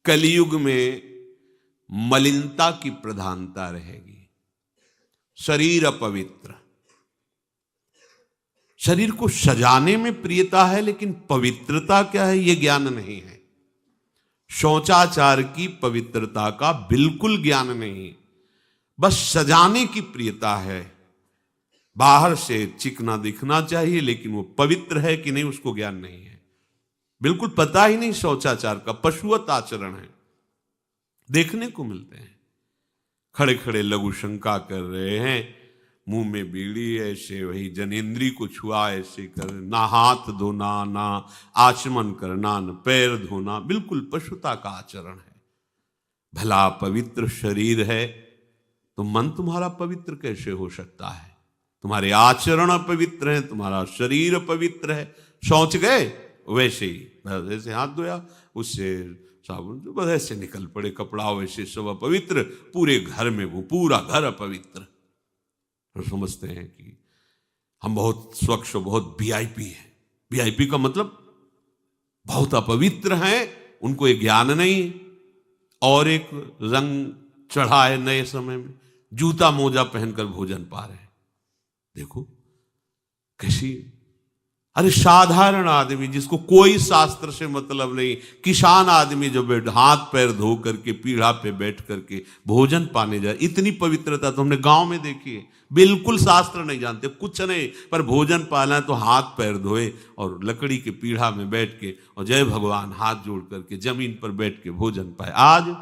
कलयुग में मलिनता की प्रधानता रहेगी। शरीर अपवित्र, शरीर को सजाने में प्रियता है, लेकिन पवित्रता क्या है यह ज्ञान नहीं है। शौचाचार की पवित्रता का बिल्कुल ज्ञान नहीं, बस सजाने की प्रियता है। बाहर से चिकना दिखना चाहिए, लेकिन वो पवित्र है कि नहीं उसको ज्ञान नहीं है। बिल्कुल पता ही नहीं शौचाचार का, पशुवत आचरण है। देखने को मिलते हैं खड़े खड़े लघु शंका कर रहे हैं, मुंह में बीड़ी ऐसे, वही जनेंद्री को छुआ ऐसे कर, ना हाथ धोना, ना आचमन करना, न पैर धोना, बिल्कुल पशुता का आचरण है। भला पवित्र शरीर है तो मन तुम्हारा पवित्र कैसे हो सकता है? तुम्हारे आचरण अपवित्र हैं, तुम्हारा शरीर पवित्र है। शौच गए वैसे ही, जैसे हाथ धोया उससे साबुन जो बस ऐसे निकल पड़े, कपड़ा वैसे सब अपवित्र, पूरे घर में वो पूरा घर अपवित्र। तो समझते हैं कि हम बहुत स्वच्छ, बहुत वीआईपी हैं। वीआईपी का मतलब बहुत अपवित्र हैं, उनको ये ज्ञान नहीं। और एक रंग चढ़ा है नए समय में, जूता मोजा पहनकर भोजन पा रहे हैं। देखो कैसी, अरे साधारण आदमी जिसको कोई शास्त्र से मतलब नहीं, किसान आदमी जो हाथ पैर धो करके पीढ़ा पे बैठ करके भोजन पाने जाए, इतनी पवित्रता तो हमने गांव में देखी है। बिल्कुल शास्त्र नहीं जानते, कुछ नहीं, पर भोजन पाना है तो हाथ पैर धोए और लकड़ी के पीढ़ा में बैठ के और जय भगवान हाथ जोड़ करके जमीन पर बैठ के भोजन पाए। आज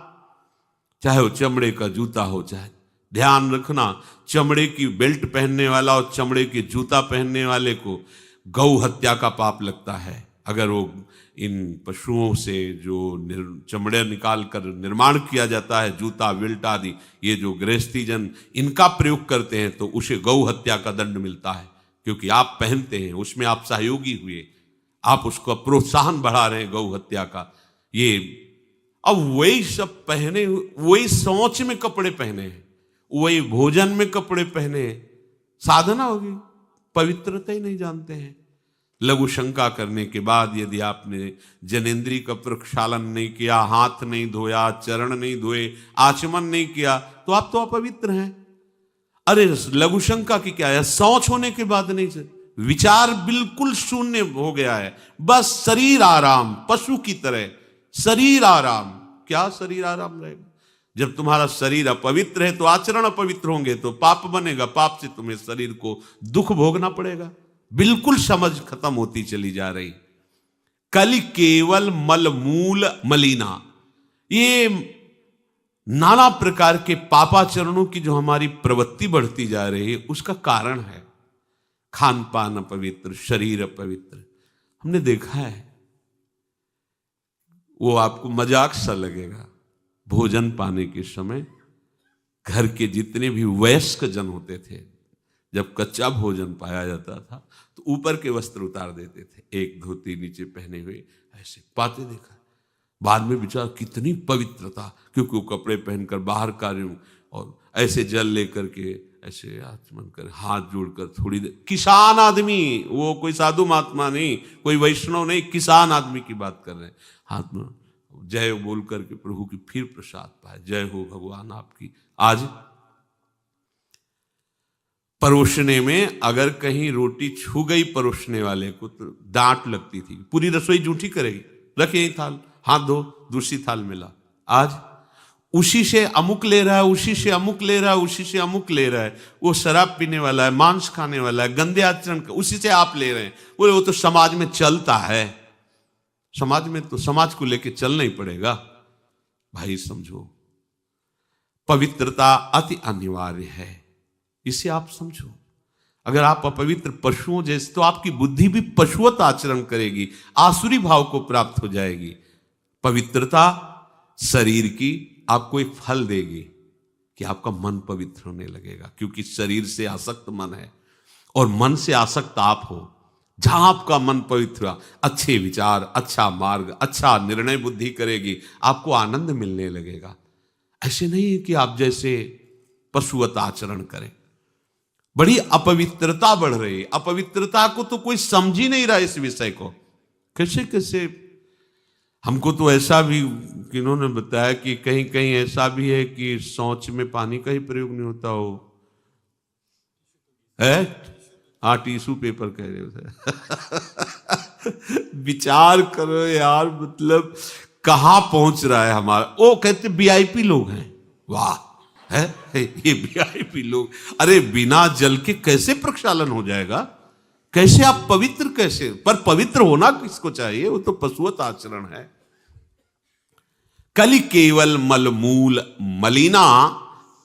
चाहे वो चमड़े का जूता हो, चाहे ध्यान रखना, चमड़े की बेल्ट पहनने वाला और चमड़े के जूता पहनने वाले को गौ हत्या का पाप लगता है। अगर वो इन पशुओं से जो चमड़े निकाल कर निर्माण किया जाता है, जूता बेल्ट आदि, ये जो गृहस्थी जन इनका प्रयोग करते हैं तो उसे गौ हत्या का दंड मिलता है। क्योंकि आप पहनते हैं, उसमें आप सहयोगी हुए, आप उसको प्रोत्साहन बढ़ा रहे हैं गौ हत्या का। ये अब वही सब पहने, वही सोच में कपड़े पहने हैं, वही भोजन में कपड़े पहने हैं, साधना होगी, पवित्रता ही नहीं जानते हैं। लघु शंका करने के बाद यदि आपने जनेंद्री का प्रक्षालन नहीं किया, हाथ नहीं धोया, चरण नहीं धोए, आचमन नहीं किया, तो आप तो अपवित्र हैं। अरे लघु शंका की क्या है, शौच होने के बाद नहीं से विचार बिल्कुल शून्य हो गया है, बस शरीर आराम, पशु की तरह शरीर आराम। क्या शरीर आराम रहेगा? जब तुम्हारा शरीर अपवित्र है तो आचरण अपवित्र होंगे तो पाप बनेगा, पाप से तुम्हें शरीर को दुख भोगना पड़ेगा। बिल्कुल समझ खत्म होती चली जा रही। कल केवल मल मूल मलिना, ये नाना प्रकार के पापाचरणों की जो हमारी प्रवृत्ति बढ़ती जा रही है उसका कारण है खान पान अपवित्र, शरीर अपवित्र। हमने देखा है, वो आपको मजाक सा लगेगा, भोजन पाने के समय घर के जितने भी वयस्क जन होते थे, जब कच्चा भोजन पाया जाता था तो ऊपर के वस्त्र उतार देते थे, एक धोती नीचे पहने हुए ऐसे पाते देखा। बाद में विचार कितनी पवित्रता, क्योंकि वो कपड़े पहनकर बाहर कार्यों और ऐसे जल लेकर के ऐसे आचमन कर हाथ जोड़कर थोड़ी देर, किसान आदमी, वो कोई साधु महात्मा नहीं, कोई वैष्णव नहीं, किसान आदमी की बात कर रहे हैं। हाथ में जय बोल करके प्रभु की फिर प्रसाद पाए, जय हो भगवान आपकी। आज परोसने में अगर कहीं रोटी छू गई परोसने वाले को तो डांट लगती थी, पूरी रसोई जूठी करेगी, रखे यही थाल, हाथ धो, दूसरी थाल मिला। आज उसी से अमुक ले रहा है, उसी से अमुक ले रहा है, उसी से अमुक ले रहा है। वो शराब पीने वाला है, मांस खाने वाला है, गंदे आचरण, उसी से आप ले रहे हैं। बोले वो तो समाज में चलता है, समाज में तो समाज को लेके चलना ही पड़ेगा। भाई समझो, पवित्रता अति अनिवार्य है, इसे आप समझो। अगर आप अपवित्र पशुओं जैसे, तो आपकी बुद्धि भी पशुवत आचरण करेगी, आसुरी भाव को प्राप्त हो जाएगी। पवित्रता शरीर की आपको एक फल देगी कि आपका मन पवित्र होने लगेगा, क्योंकि शरीर से आसक्त मन है और मन से आसक्त आप हो। जहां आपका मन पवित्र हुआ, अच्छे विचार, अच्छा मार्ग, अच्छा निर्णय बुद्धि करेगी, आपको आनंद मिलने लगेगा। ऐसे नहीं है कि आप जैसे पशुवत आचरण करें। बड़ी अपवित्रता बढ़ रही है, अपवित्रता को तो कोई समझ ही नहीं रहा इस विषय को। कैसे कैसे हमको तो ऐसा भी किन्होंने बताया कि कहीं कहीं ऐसा भी है कि शौच में पानी का ही प्रयोग नहीं होता हो है। हाँ, टिश्यू पेपर कह रहे हो विचार करो यार, मतलब कहां पहुंच रहा है हमारा। वो कहते वीआईपी लोग हैं, वाह है ये वीआईपी लोग। अरे बिना जल के कैसे प्रक्षालन हो जाएगा, कैसे आप पवित्र, कैसे? पर पवित्र होना किसको चाहिए, वो तो पशुवत आचरण है। कलि केवल मलमूल मलिना,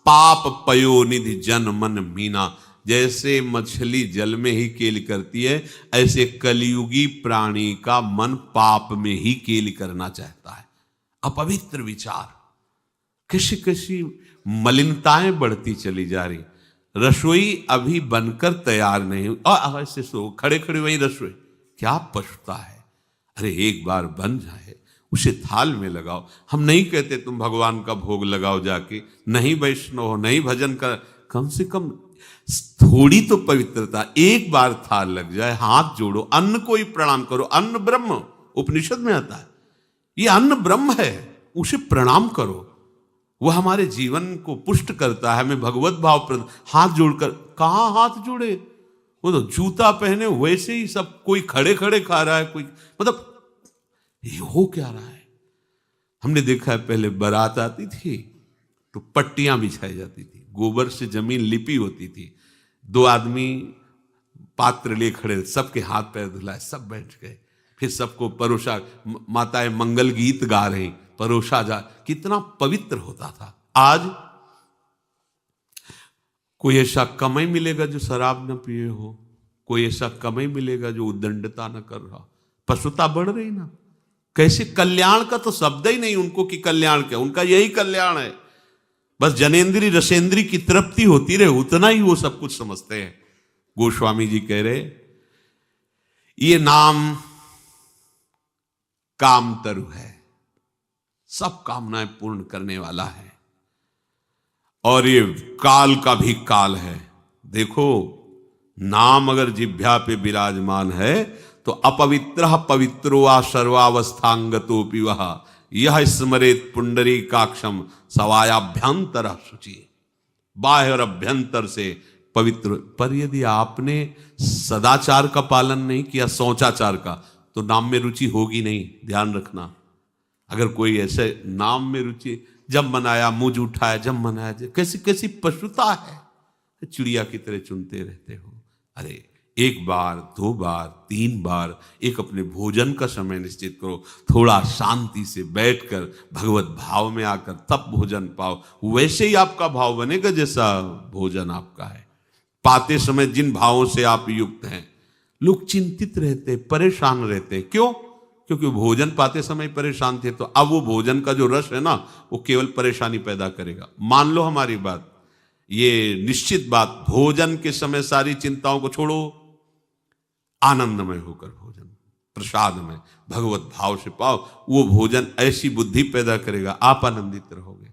पाप पयोनिधि जन मन मीना। जैसे मछली जल में ही केली करती है, ऐसे कलियुगी प्राणी का मन पाप में ही केली करना चाहता है। अपवित्र विचार, कैसी कैसी मलिनताएं बढ़ती चली जा रही। रसोई अभी बनकर तैयार नहीं हुई और ऐसे सो खड़े खड़े वही रसोई, क्या पछता है। अरे एक बार बन जाए उसे थाल में लगाओ। हम नहीं कहते तुम भगवान का भोग लगाओ जाके, नहीं वैष्णव हो, नहीं भजन कर, कम से कम थोड़ी तो पवित्रता। एक बार थाल लग जाए, हाथ जोड़ो, अन्न को ही प्रणाम करो। अन्न ब्रह्म, उपनिषद में आता है, ये अन्न ब्रह्म है, उसे प्रणाम करो। वह हमारे जीवन को पुष्ट करता है, हमें भगवत भाव प्रद। हाथ जोड़कर, कहां हाथ जोड़े, वो तो जूता पहने वैसे ही सब, कोई खड़े खड़े खा रहा है, कोई मतलब ये हो क्या रहा है। हमने देखा है पहले बारात आती थी तो पट्टियां बिछाई जाती थी, गोबर से जमीन लिपी होती थी, दो आदमी पात्र ले खड़े, सबके हाथ पैर धुलाए, सब बैठ गए, फिर सबको परोसा, माताएं मंगल गीत गा रही, परोसा जा, कितना पवित्र होता था। आज कोई ऐसा कमाई मिलेगा जो शराब न पिए हो, कोई ऐसा कमाई मिलेगा जो उद्दंडता न कर रहा। पशुता बढ़ रही ना, कैसे कल्याण का तो शब्द ही नहीं उनको कि कल्याण क्या, उनका यही कल्याण है, बस जनेन्द्री रसेंद्री की तृप्ति होती रहे, उतना ही वो सब कुछ समझते हैं। गोस्वामी जी कह रहे, ये नाम कामतरु है, सब कामनाएं पूर्ण करने वाला है, और ये काल का भी काल है। देखो, नाम अगर जिह्वा पे विराजमान है तो अपवित्र पवित्रो वा सर्वावस्थांगतोपि वह यह स्मरेत पुंडरीकाक्षम सवायाभ्यंतर शुचि। बाह्य और अभ्यंतर से पवित्र। पर यदि आपने सदाचार का पालन नहीं किया, शौचाचार का, तो नाम में रुचि होगी नहीं, ध्यान रखना। अगर कोई ऐसे नाम में रुचि, जब मनाया मुझ उठाया, जब मनाया, कैसी कैसी पशुता है, चिड़िया की तरह चुनते रहते हो। अरे एक बार, दो बार, तीन बार एक अपने भोजन का समय निश्चित करो, थोड़ा शांति से बैठकर भगवत भाव में आकर तब भोजन पाओ, वैसे ही आपका भाव बनेगा जैसा भोजन आपका है। पाते समय जिन भावों से आप युक्त हैं, लोग चिंतित रहते, परेशान रहते, क्यों? क्योंकि भोजन पाते समय परेशान थे, तो अब वो भोजन का जो रस है ना, वो केवल परेशानी पैदा करेगा। मान लो हमारी बात, ये निश्चित बात, भोजन के समय सारी चिंताओं को छोड़ो, आनंदमय होकर भोजन, प्रसाद में भगवत भाव से पाओ, वो भोजन ऐसी बुद्धि पैदा करेगा, आप आनंदित रहोगे।